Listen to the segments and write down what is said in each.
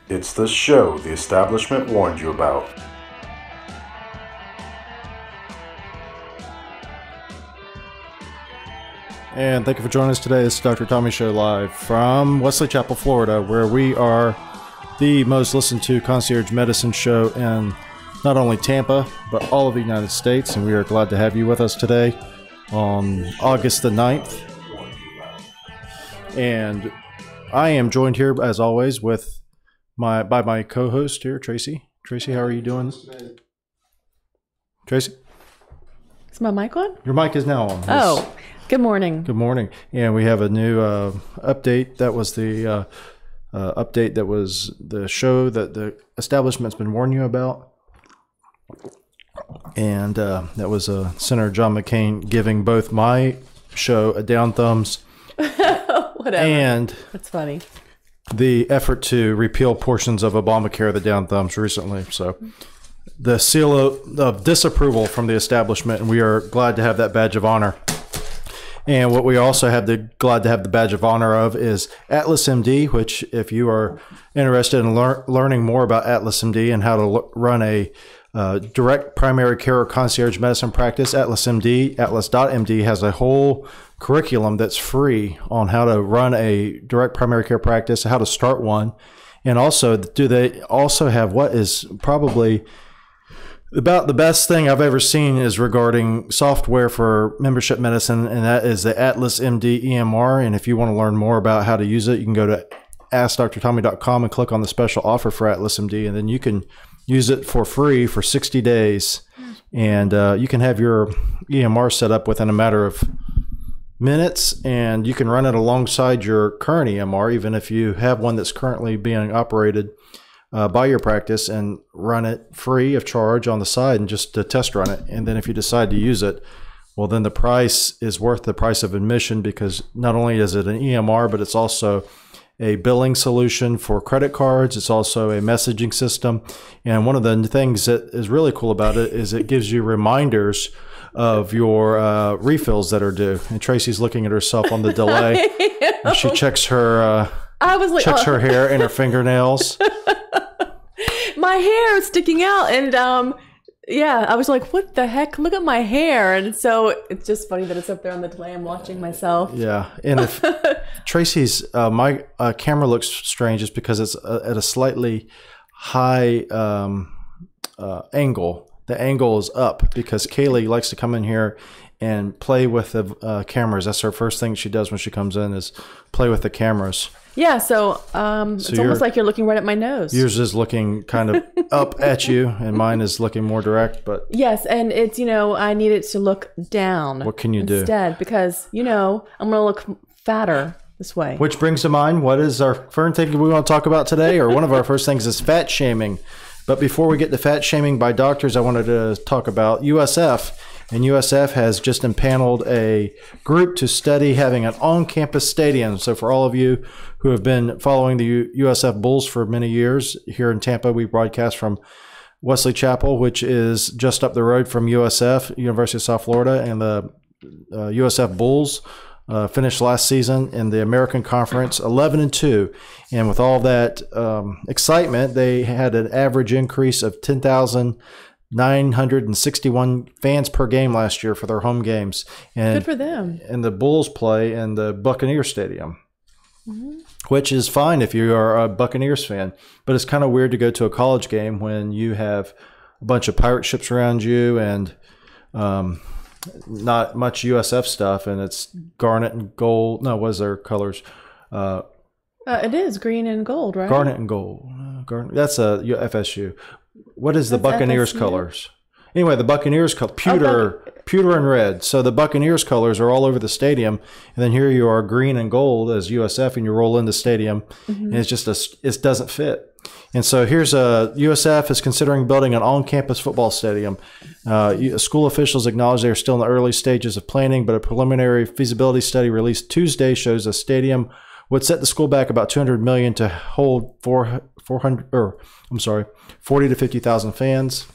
It's the show the establishment warned you about. And thank you for joining us today. This is Dr. Tommy Show live from Wesley Chapel, Florida, where we are the most listened to concierge medicine show in not only Tampa, but all of the United States. And we are glad to have you with us today on August the 9th. And I am joined here, as always, by my co-host here, Tracy. Tracy, how are you doing? Tracy? Is my mic on? Your mic is now on. Oh, good morning. Good morning. And we have a new update. That was the update that was the show that the establishment's been warning you about. And that was Senator John McCain giving both my show a down thumbs. Whatever. And that's funny. The effort to repeal portions of Obamacare, the down thumbs recently. So the seal of disapproval from the establishment, and we are glad to have that badge of honor. And what we also have glad to have the badge of honor of is Atlas MD, which if you are interested in learning more about Atlas MD and how to run a direct primary care or concierge medicine practice, Atlas.MD has a whole curriculum that's free on how to run a direct primary care practice, how to start one. And also, do they also have what is probably about the best thing I've ever seen is regarding software for membership medicine, and that is the Atlas MD EMR. And if you want to learn more about how to use it, you can go to AskDrTommy.com and click on the special offer for Atlas MD, and then you can use it for free for 60 days. And you can have your EMR set up within a matter of minutes, and you can run it alongside your current EMR, even if you have one that's currently being operated by your practice, and run it free of charge on the side and just to test run it. And then if you decide to use it, well, then the price is worth the price of admission, because not only is it an EMR, but it's also a billing solution for credit cards. It's also a messaging system. And one of the things that is really cool about it is it gives you reminders of your refills that are due. And Tracy's looking at herself on the delay. And she checks her her hair and her fingernails. My hair is sticking out, and I was like, what the heck? Look at my hair. And so it's just funny that it's up there on the delay. I'm watching myself. Yeah. And if Tracy's my camera looks strange, just because it's at a slightly high angle. The angle is up because Kaylee likes to come in here and play with the cameras. That's her first thing she does when she comes in, is play with the cameras. Yeah, so it's almost like you're looking right at my nose. Yours is looking kind of up at you, and mine is looking more direct. But yes, and it's, I need it to look down. What can you do? Instead, because, I'm going to look fatter this way. Which brings to mind, what is our first thing we want to talk about today? Or one of our first things is fat shaming. But before we get to fat shaming by doctors, I wanted to talk about USF. And USF has just impaneled a group to study having an on-campus stadium. So for all of you who have been following the USF Bulls for many years, here in Tampa, we broadcast from Wesley Chapel, which is just up the road from USF, University of South Florida, and the USF Bulls finished last season in the American Conference 11-2. And with all that excitement, they had an average increase of 10,961 fans per game last year for their home games. And good for them. And the Bulls play in the Buccaneer Stadium, which is fine if you are a Buccaneers fan. But it's kind of weird to go to a college game when you have a bunch of pirate ships around you and not much USF stuff, and it's garnet and gold. No, what is their colors? It is green and gold, right? Garnet and gold. That's a FSU. What is the Buccaneers FSU? Colors? Anyway, the Buccaneers pewter and red. So the Buccaneers colors are all over the stadium, and then here you are, green and gold as USF, and you roll in the stadium, and it's just it doesn't fit. And so here's USF is considering building an on-campus football stadium. School officials acknowledge they are still in the early stages of planning, but a preliminary feasibility study released Tuesday shows a stadium would set the school back about $200 million to hold 40 to 50,000 fans.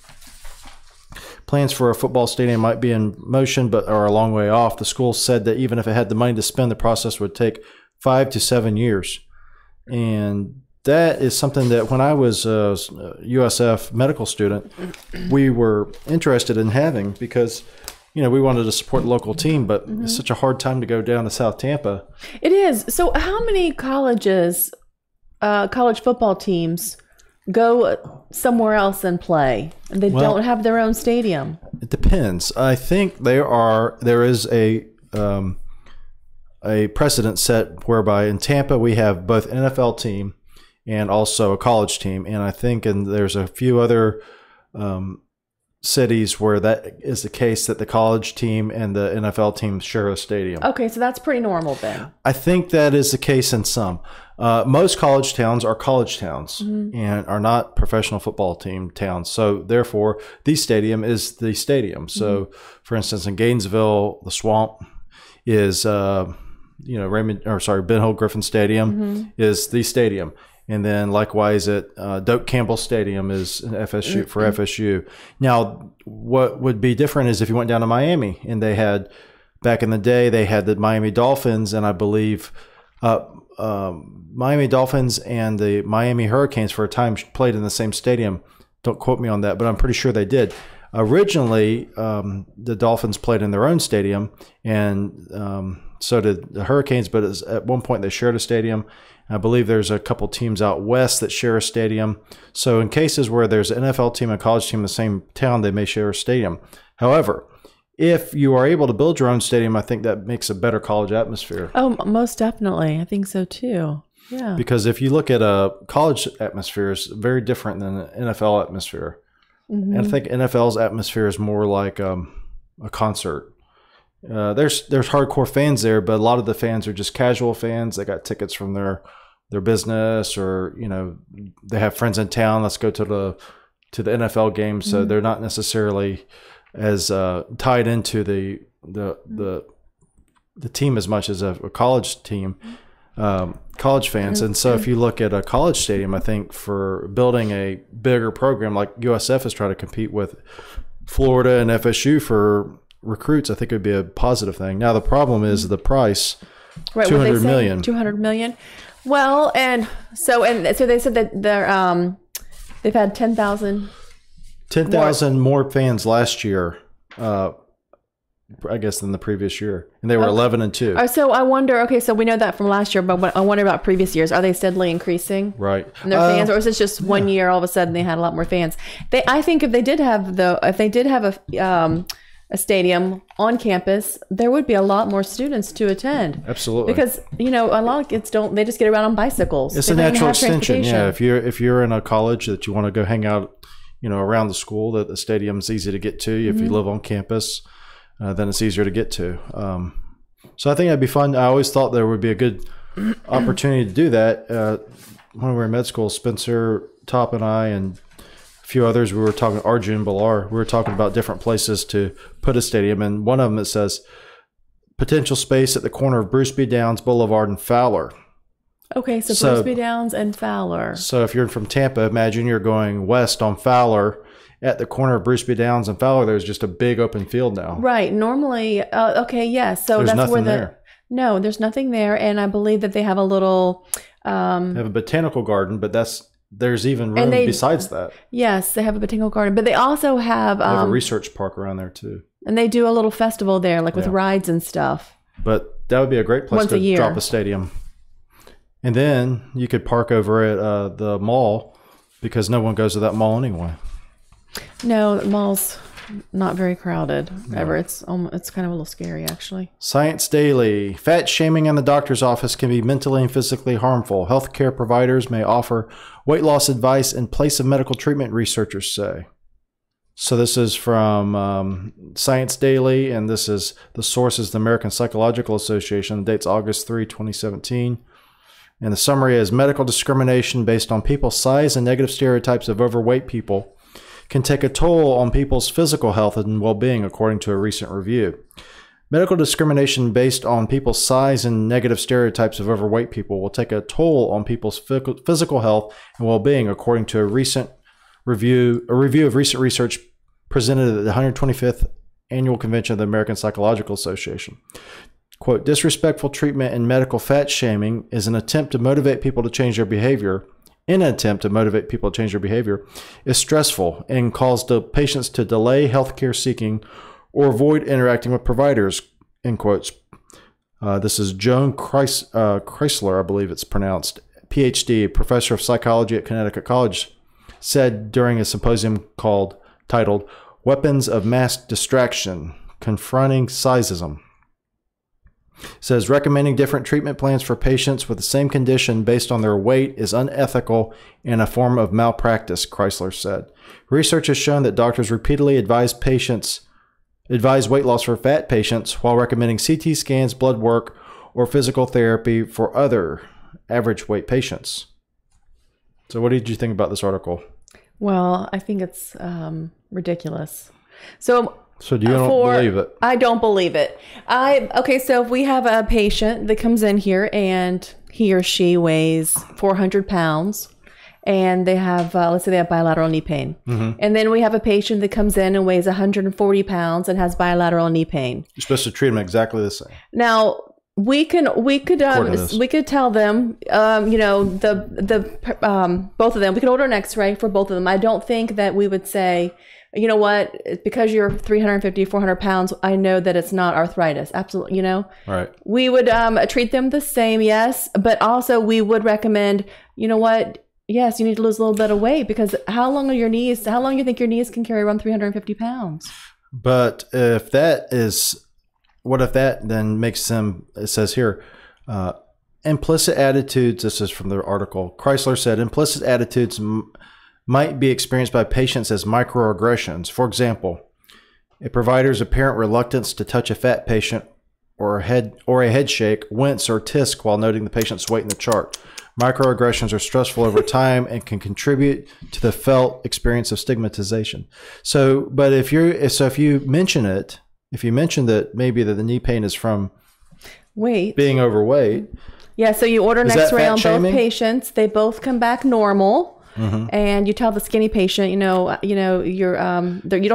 Plans for a football stadium might be in motion, but are a long way off. The school said that even if it had the money to spend, the process would take 5 to 7 years. And that is something that when I was a USF medical student, we were interested in having because, we wanted to support the local team, but it's such a hard time to go down to South Tampa. It is. So how many colleges, college football teams go somewhere else and play, and they don't have their own stadium? It depends. I think there is a precedent set whereby in Tampa we have both an NFL team and also a college team, and I think there's a few other cities where that is the case, that the college team and the NFL team share a stadium. Okay, so that's pretty normal then. I think that is the case in some. Most college towns are college towns and are not professional football team towns. So therefore, the stadium is the stadium. So for instance, in Gainesville, the Swamp is, Ben Hill Griffin Stadium is the stadium. And then likewise at Glen Campbell Stadium is FSU for FSU. Now, what would be different is if you went down to Miami and they had, back in the day, they had the Miami Dolphins, and I believe Miami Dolphins and the Miami Hurricanes for a time played in the same stadium. Don't quote me on that, but I'm pretty sure they did. Originally, the Dolphins played in their own stadium, and so did the Hurricanes, but at one point they shared a stadium. I believe there's a couple teams out west that share a stadium. So in cases where there's an NFL team and a college team in the same town, they may share a stadium. However, if you are able to build your own stadium, I think that makes a better college atmosphere. Oh, most definitely. I think so too. Yeah. Because if you look at a college atmosphere, it's very different than an NFL atmosphere. And I think NFL's atmosphere is more like a concert. There's hardcore fans there, but a lot of the fans are just casual fans. They got tickets from their business, or they have friends in town. Let's go to the NFL game. So they're not necessarily as tied into the team as much as a college team, college fans. And so if you look at a college stadium, I think for building a bigger program like USF is trying to compete with Florida and FSU for recruits, I think it would be a positive thing. Now the problem is the price, right? $200 million. $200 million. Well, and so they said that they've had 10,000 more fans last year, I guess, than the previous year, and they were 11-2. So I wonder. Okay, so we know that from last year, but I wonder about previous years. Are they steadily increasing? Right. And their fans, or is it just one year all of a sudden they had a lot more fans? I think if they did have a stadium on campus, there would be a lot more students to attend. Absolutely. Because, a lot of kids they just get around on bicycles. It's a natural extension. Yeah. If you're in a college that you want to go hang out, around the school, that the stadium's easy to get to. If you live on campus, then it's easier to get to. So I think that'd be fun. I always thought there would be a good opportunity to do that. When we were in med school, Spencer, Top, and I, and a few others, we were talking, Arjun Balar, we were talking about different places to put a stadium. And one of them, it says, potential space at the corner of Bruce B. Downs Boulevard and Fowler. Okay, so Bruce B. Downs and Fowler. So if you're from Tampa, imagine you're going west on Fowler. At the corner of Bruce B. Downs and Fowler, there's just a big open field now. Right. Normally, okay, yes. So there's that's where there. No, there's nothing there. And I believe that they have a little... they have a botanical garden, but there's even room besides that. Yes, they have a botanical garden. But they also have... they have a research park around there, too. And they do a little festival there, like with rides and stuff. But that would be a great place to drop a stadium. And then you could park over at the mall, because no one goes to that mall anyway. No, the mall's not very crowded ever. It's kind of a little scary, actually. Science Daily. Fat shaming in the doctor's office can be mentally and physically harmful. Healthcare providers may offer weight loss advice in place of medical treatment, researchers say. So this is from Science Daily, and this is the source is the American Psychological Association. The date's August 3, 2017. And the summary is medical discrimination based on people's size and negative stereotypes of overweight people can take a toll on people's physical health and well-being, according to a recent review. Medical discrimination based on people's size and negative stereotypes of overweight people will take a toll on people's physical health and well-being, according to a recent review of recent research presented at the 125th Annual Convention of the American Psychological Association. Quote, disrespectful treatment and medical fat shaming is an attempt to motivate people to change their behavior in an attempt to motivate people to change their behavior is stressful and cause the patients to delay healthcare seeking or avoid interacting with providers, end quotes. This is Joan Chrysler, I believe it's pronounced, PhD, professor of psychology at Connecticut College, said during a symposium titled Weapons of Mass Distraction, Confronting Sizeism. Says recommending different treatment plans for patients with the same condition based on their weight is unethical and a form of malpractice, Chrysler said. Research has shown that doctors repeatedly advise weight loss for fat patients while recommending CT scans, blood work, or physical therapy for other average weight patients. So what did you think about this article? Well, I think it's ridiculous. So do you don't believe it? I don't believe it. Okay, so if we have a patient that comes in here and he or she weighs 400 pounds and they have, let's say they have bilateral knee pain. Mm-hmm. And then we have a patient that comes in and weighs 140 pounds and has bilateral knee pain. You're supposed to treat them exactly the same. Now, we could tell them, both of them, we could order an x-ray for both of them. I don't think that we would say, you know what, because you're 350, 400 pounds, I know that it's not arthritis. Absolutely, Right. We would treat them the same, yes. But also we would recommend, you know what, yes, you need to lose a little bit of weight because how long do you think your knees can carry around 350 pounds? But what if that then makes them, it says here, implicit attitudes, this is from the article, Chrysler said, implicit attitudes might be experienced by patients as microaggressions. For example, a provider's apparent reluctance to touch a fat patient or a head shake, wince, or tisk while noting the patient's weight in the chart. Microaggressions are stressful over time and can contribute to the felt experience of stigmatization. So, but if you mention that maybe that the knee pain is from being overweight. Yeah, so you order an x-ray on both patients. They both come back normal. Mm-hmm. And you tell the skinny patient, you don't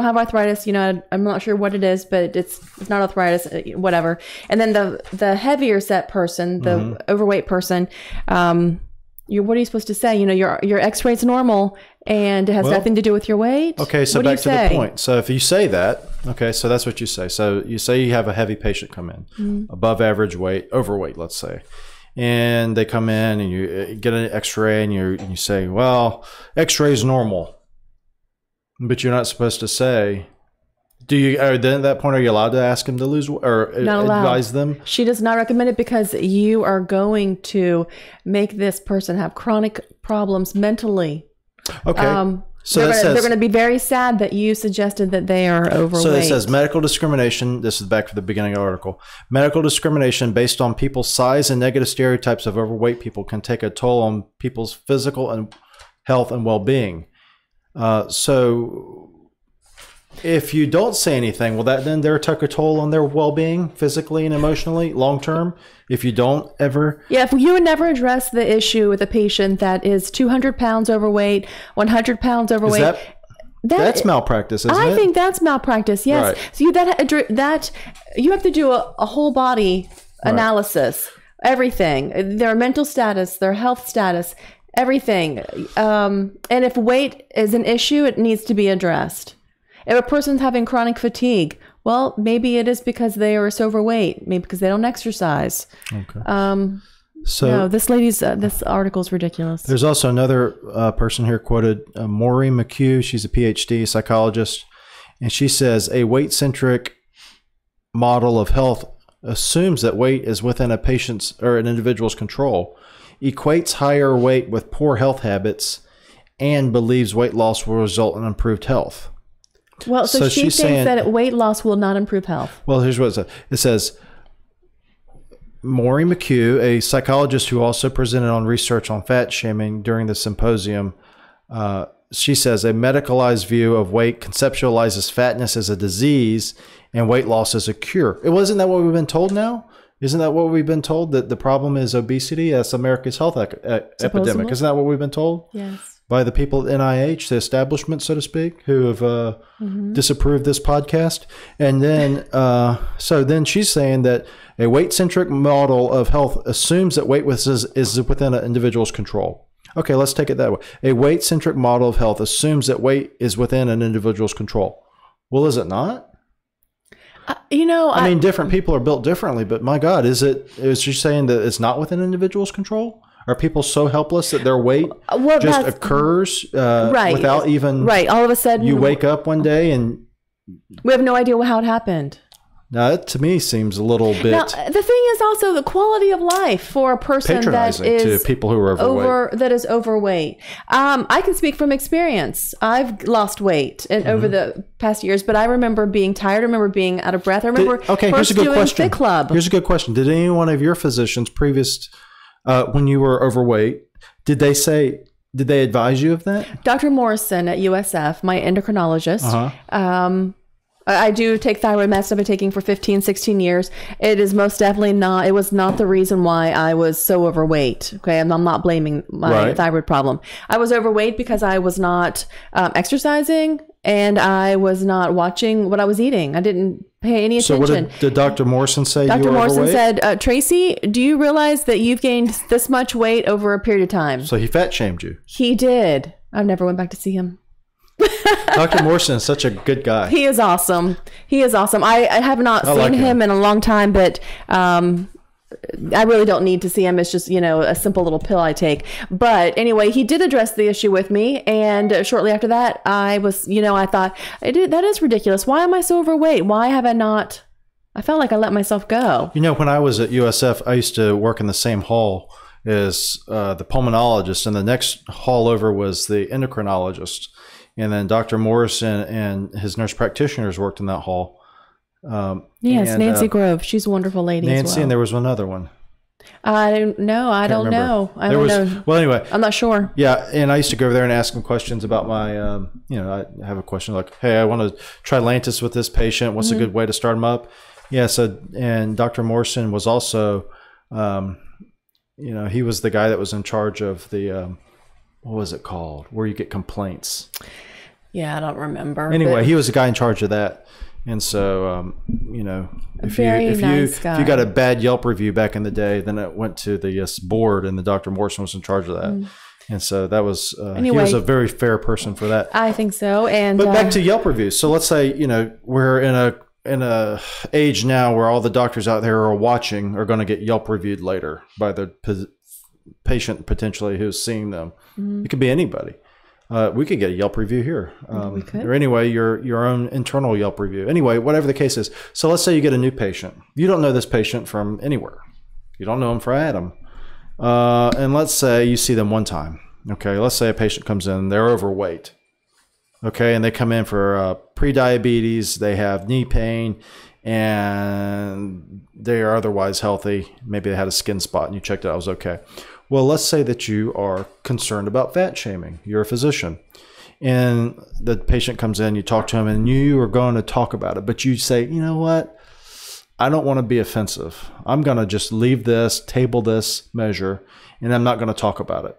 have arthritis. I'm not sure what it is, but it's not arthritis, whatever. And then the heavier set person, the overweight person, what are you supposed to say? Your X-ray is normal and it has nothing to do with your weight. Okay, so back to the point. So if you say that, okay, so that's what you say. So you say you have a heavy patient come in, above average weight, overweight, let's say. And they come in and you get an x-ray and you say, well, x-ray is normal. But you're not supposed to say, then at that point, are you allowed to ask them to lose or advise them? She does not recommend it because you are going to make this person have chronic problems mentally. Okay. So they're going to be very sad that you suggested that they are overweight. So it says medical discrimination. This is back to the beginning of the article. Medical discrimination based on people's size and negative stereotypes of overweight people can take a toll on people's physical and health and well-being. So if you don't say anything, will that then take a toll on their well-being physically and emotionally long-term? If you don't ever? Yeah, if you would never address the issue with a patient that is 200 pounds overweight, 100 pounds overweight. That's malpractice, isn't it? I think that's malpractice, yes. Right. So you have to do a whole body analysis, everything, their mental status, their health status, everything. And if weight is an issue, it needs to be addressed. If a person's having chronic fatigue, well, maybe it is because they are so overweight, maybe because they don't exercise. Okay. This article is ridiculous. There's also another person here quoted, Maureen McHugh. She's a PhD psychologist, and she says a weight-centric model of health assumes that weight is within a patient's or an individual's control, equates higher weight with poor health habits, and believes weight loss will result in improved health. Well, so she thinks that weight loss will not improve health. Well, here's what it says. It says, Maureen McHugh, a psychologist who also presented on research on fat shaming during the symposium, she says a medicalized view of weight conceptualizes fatness as a disease and weight loss as a cure. Wasn't that what we've been told now? Isn't that what we've been told, that the problem is obesity? That's America's health epidemic. Isn't that what we've been told? Yes. By the people at NIH, the establishment, so to speak, who have disapproved this podcast. And then, so then she's saying that a weight-centric model of health assumes that weight is within an individual's control. Okay, let's take it that way. A weight-centric model of health assumes that weight is within an individual's control. Well, is it not? I mean, different people are built differently, but my God, is she saying that it's not within an individual's control? Are people so helpless that their weight just occurs without even... all of a sudden... You wake up one day and... We have no idea how it happened. Now, that to me seems a little bit... Now, the thing is also the quality of life for a person that is... to people who are overweight. That is overweight. I can speak from experience. I've lost weight over the past years, but I remember being tired. I remember being out of breath. I remember here's a good question. Fit Club. Here's a good question. Did any one of your physicians previous, when you were overweight, did they advise you of that? Dr. Morrison at USF, my endocrinologist, I do take thyroid meds. I've been taking for 15, 16 years. It is most definitely not, it was not the reason why I was so overweight. Okay. And I'm not blaming my thyroid problem. I was overweight because I was not exercising and I was not watching what I was eating. I didn't pay any attention. So what did Dr. Morrison say? Dr. Morrison said, Tracy, do you realize that you've gained this much weight over a period of time? So he fat shamed you. He did. I never went back to see him. Dr. Morrison is such a good guy. He is awesome. He is awesome. I have not seen him in a long time, but I really don't need to see him. It's just, a simple little pill I take. But anyway, he did address the issue with me. And shortly after that, I was, I thought, that is ridiculous. Why am I so overweight? Why have I not? I felt like I let myself go. When I was at USF, I used to work in the same hall as the pulmonologist. And the next hall over was the endocrinologist. And then Dr. Morrison and his nurse practitioners worked in that hall. Yes, Nancy Grove. She's a wonderful lady. Nancy, as well. And there was one other one. I don't know. I don't know. Well, anyway, I'm not sure. Yeah, and I used to go over there and ask him questions about my. I have a question like, "Hey, I want to try Lantus with this patient. What's a good way to start him up?" Yeah. So, and Dr. Morrison was also, he was the guy that was in charge of the. What was it called? Where you get complaints. Yeah, I don't remember. Anyway, he was the guy in charge of that. And so, if you got a bad Yelp review back in the day, then it went to the board and the Dr. Morrison was in charge of that. And so that was, he was a very fair person for that. I think so. But back to Yelp reviews. So let's say, we're in a age now where all the doctors out there are watching are going to get Yelp reviewed later by the patient potentially who's seeing them. It could be anybody. We could get a Yelp review here. We could. Or anyway, your own internal Yelp review. Anyway, whatever the case is. So let's say you get a new patient. You don't know this patient from anywhere. You don't know him from Adam. And let's say you see them one time. Okay, let's say a patient comes in, they're overweight. Okay, and they come in for pre-diabetes, they have knee pain, and they are otherwise healthy. Maybe they had a skin spot and you checked it out, it was okay. Well, let's say that you are concerned about fat shaming. You're a physician. And the patient comes in, you talk to him, and you are going to talk about it. But you say, you know what? I don't want to be offensive. I'm going to just leave this, table this measure, and I'm not going to talk about it.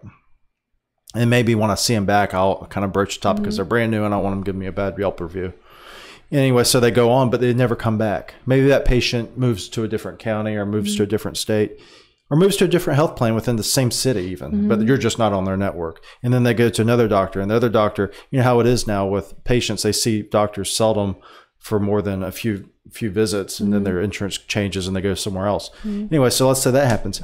And maybe when I see them back, I'll kind of broach the topic because they're brand new and I don't want them to give me a bad Yelp review. Anyway, so they go on, but they never come back. Maybe that patient moves to a different county or moves to a different state. Or moves to a different health plan within the same city even, but you're just not on their network. And then they go to another doctor, and the other doctor, you know how it is now with patients, they see doctors seldom for more than a few visits, and then their insurance changes and they go somewhere else. Anyway, so let's say that happens.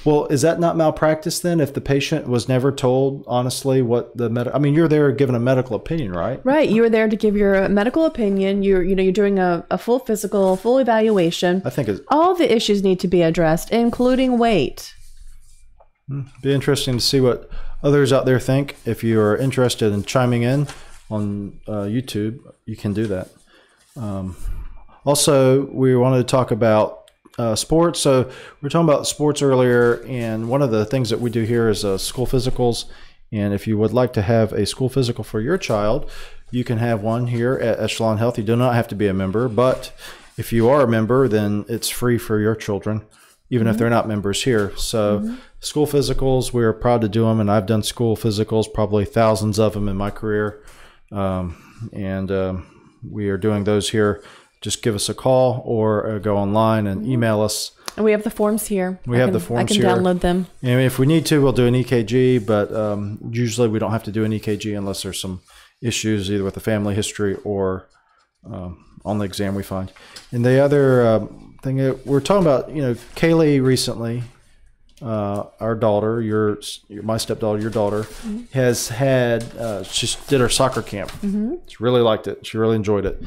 Well, is that not malpractice then if the patient was never told honestly what the you're there giving a medical opinion, right? Right. You were there to give your medical opinion. You're doing a full physical, full evaluation. I think all the issues need to be addressed, including weight. Be interesting to see what others out there think. If you are interested in chiming in on YouTube, you can do that. Also, we wanted to talk about sports. So we were talking about sports earlier, and one of the things that we do here is school physicals. And if you would like to have a school physical for your child, you can have one here at Echelon-Health. You do not have to be a member, but if you are a member, then it's free for your children, even if they're not members here. So school physicals, we're proud to do them, and I've done school physicals, probably thousands of them in my career. We are doing those here. Just give us a call or go online and email us. And we have the forms here. We have the forms here. I can download them. And if we need to, we'll do an EKG, but usually we don't have to do an EKG unless there's some issues either with the family history or on the exam we find. And the other thing we're talking about, Kaylee recently, our daughter, my stepdaughter, your daughter, has had, she did her soccer camp. She really liked it. She really enjoyed it.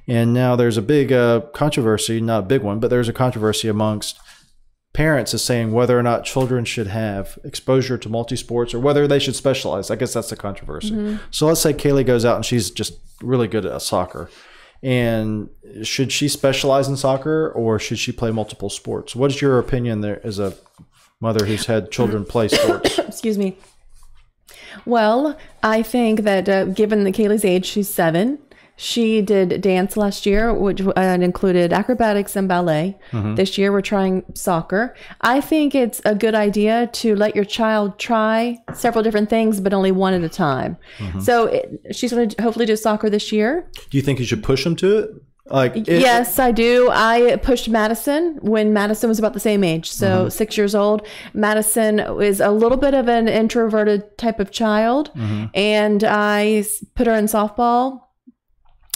And now there's a big controversy, not a big one, but there's a controversy amongst parents is saying whether or not children should have exposure to multi-sports or whether they should specialize. I guess that's the controversy. So let's say Kaylee goes out and she's just really good at soccer. And should she specialize in soccer or should she play multiple sports? What is your opinion there as a mother who's had children play sports? Excuse me. Well, I think that given that Kaylee's age, she's 7. She did dance last year, which included acrobatics and ballet. This year, we're trying soccer. I think it's a good idea to let your child try several different things, but only one at a time. So she's going to hopefully do soccer this year. Do you think you should push them to it? Yes, I do. I pushed Madison when Madison was about the same age, so 6 years old. Madison is a little bit of an introverted type of child, and I put her in softball.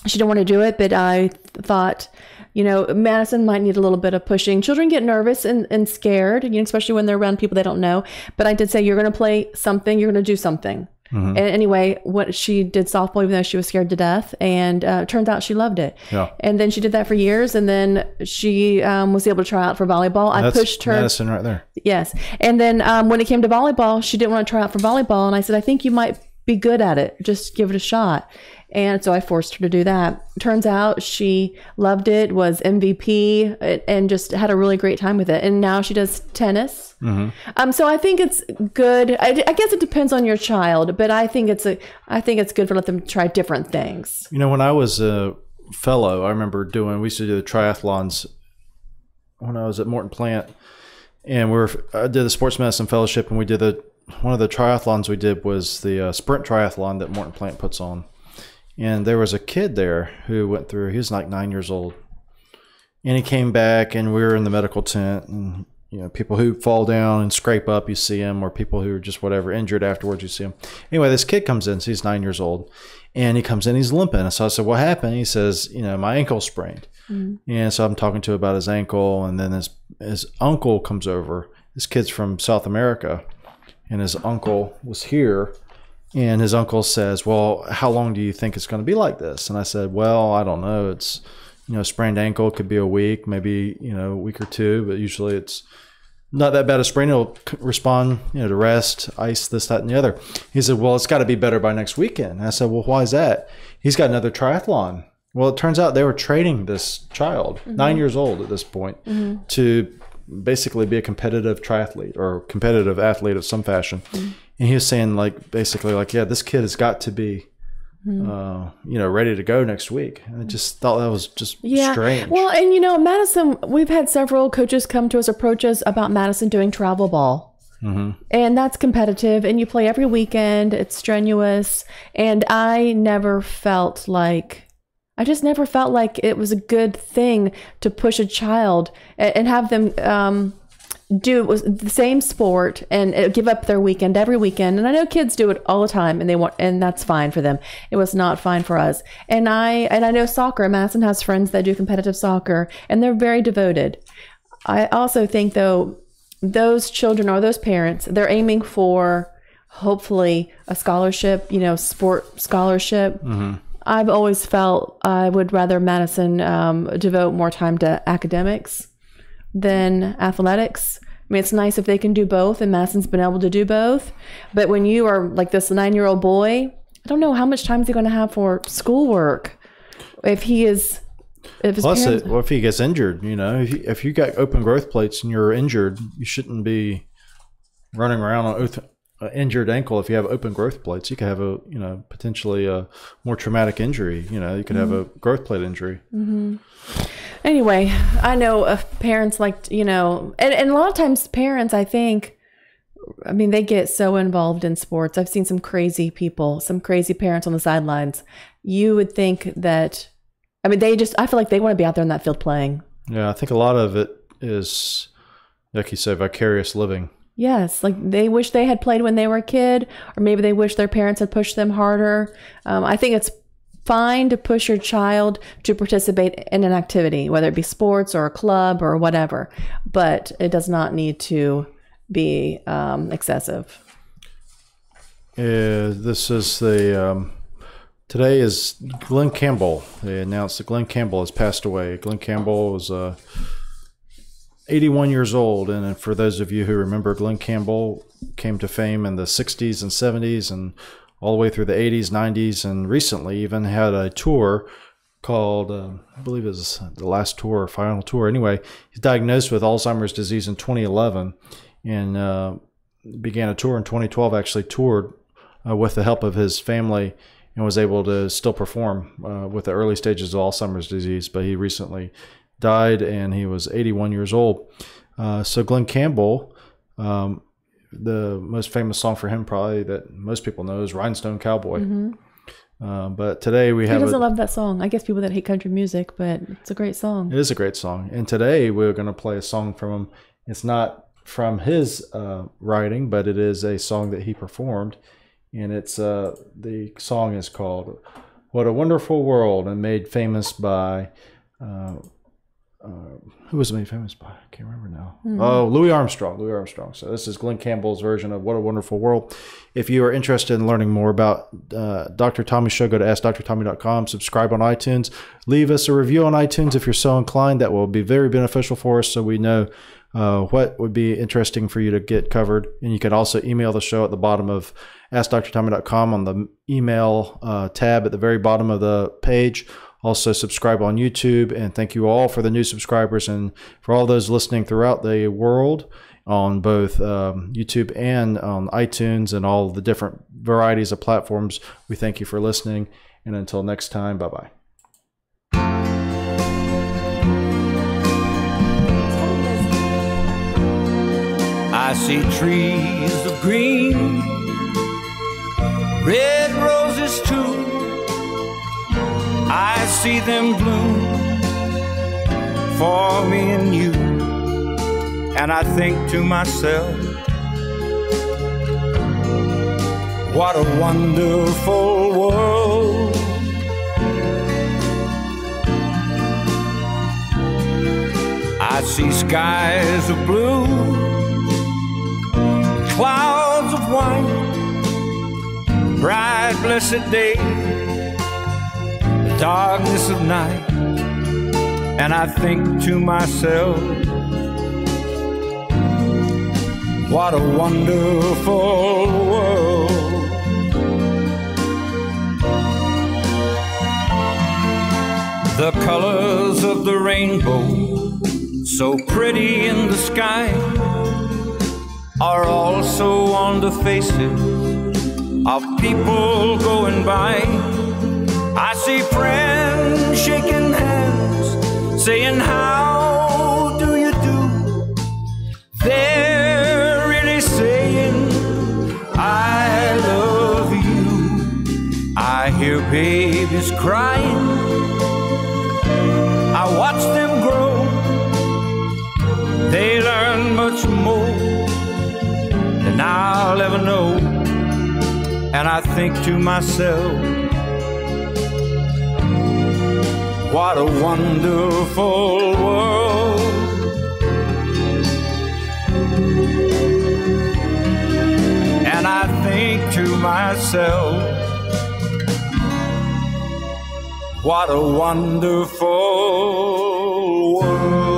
She didn't want to do it, but I thought, Madison might need a little bit of pushing. Children get nervous and scared, especially when they're around people they don't know. But I did say, you're going to play something, you're going to do something. And anyway, what she did softball, even though she was scared to death, and it turns out she loved it. Yeah. And then she did that for years, and then she was able to try out for volleyball. I pushed her. Madison right there. Yes. And then when it came to volleyball, she didn't want to try out for volleyball, and I said, I think you might be good at it. Just give it a shot. And so I forced her to do that. Turns out she loved it, was MVP, and just had a really great time with it. And now she does tennis. So I think it's good. I guess it depends on your child, but I think it's good to let them try different things. When I was a fellow, I remember we used to do the triathlons when I was at Morton Plant, and I did the sports medicine fellowship, and we did one of the triathlons we did was the sprint triathlon that Morton Plant puts on. And there was a kid there who went through, he was like 9 years old. And he came back and we were in the medical tent and, people who fall down and scrape up, you see him, or people who are just whatever injured afterwards, you see him. Anyway, this kid comes in, so he's 9 years old, and he comes in, he's limping. So I said, what happened? He says, my ankle sprained. And so I'm talking to him about his ankle, and then his uncle comes over. This kid's from South America, and his uncle was here. And his uncle says, well, how long do you think it's going to be like this? And I said, well, I don't know. It's, sprained ankle could be a week, maybe, a week or two, but usually it's not that bad a sprain. It'll respond, to rest, ice, this, that, and the other. He said, well, it's got to be better by next weekend. And I said, well, why is that? He's got another triathlon. Well, it turns out they were training this child, 9 years old at this point, to basically be a competitive triathlete or competitive athlete of some fashion. And he was saying basically, yeah, this kid has got to be, ready to go next week. And I just thought that was just strange. Well, and Madison, we've had several coaches come to us, approach us about Madison doing travel ball. And that's competitive, and you play every weekend. It's strenuous. And I just never felt like it was a good thing to push a child and have them do the same sport and give up their weekend every weekend. And I know kids do it all the time, and that's fine for them. It was not fine for us. And I know soccer. Madison has friends that do competitive soccer, and they're very devoted. I also think, though, those children or those parents, they're aiming for hopefully a scholarship, sport scholarship. I've always felt I would rather Madison devote more time to academics than athletics. I mean, it's nice if they can do both, and Madison's been able to do both. But when you are like this 9-year-old boy, I don't know how much time is he going to have for schoolwork if he is. If he gets injured, if you got open growth plates and you're injured, you shouldn't be running around on an injured ankle. If you have open growth plates, you could have potentially a more traumatic injury. You could have a growth plate injury. Anyway, I know parents and a lot of times parents, I think, they get so involved in sports. I've seen some crazy people, some crazy parents on the sidelines. You would think that, I feel like they want to be out there in that field playing. Yeah, I think a lot of it is like you said, vicarious living. Yes, like they wish they had played when they were a kid, or maybe they wish their parents had pushed them harder. I think it's fine to push your child to participate in an activity, whether it be sports or a club or whatever, but it does not need to be excessive. This is the today is Glen Campbell. They announced that Glen Campbell has passed away. Glen Campbell was 81 years old, and for those of you who remember, Glen Campbell came to fame in the 60s and 70s and all the way through the 80s, 90s, and recently even had a tour called, I believe it was the last tour or final tour. Anyway, he's diagnosed with Alzheimer's disease in 2011 and began a tour in 2012, actually toured with the help of his family and was able to still perform with the early stages of Alzheimer's disease, but he recently died and he was 81 years old. So Glen Campbell, the most famous song for him probably that most people know is Rhinestone Cowboy. Mm-hmm. But today we have... Who doesn't love that song? I guess people that hate country music, but it's a great song. It is a great song. And today we're going to play a song from him. It's not from his writing, but it is a song that he performed. And it's the song is called What a Wonderful World, and made famous by... who was it made famous by? I can't remember now. Mm-hmm. Oh, Louis Armstrong. Louis Armstrong. So this is Glen Campbell's version of What a Wonderful World. If you are interested in learning more about Dr. Tommy's show, go to AskDrTommy.com. Subscribe on iTunes. Leave us a review on iTunes if you're so inclined. That will be very beneficial for us, so we know what would be interesting for you to get covered. And you can also email the show at the bottom of AskDrTommy.com on the email tab at the very bottom of the page. Also subscribe on YouTube, and thank you all for the new subscribers and for all those listening throughout the world on both YouTube and on iTunes and all the different varieties of platforms. We thank you for listening, and until next time, bye-bye. I see trees of green, red roses too. I see them bloom for me and you, and I think to myself, what a wonderful world. I see skies of blue, clouds of white, bright blessed day, darkness of night, and I think to myself, what a wonderful world. The colors of the rainbow, so pretty in the sky, are also on the faces of people going by. I see friends shaking hands, saying, how do you do? They're really saying, I love you. I hear babies crying, I watch them grow. They learn much more than I'll ever know. And I think to myself, what a wonderful world. And I think to myself, what a wonderful world.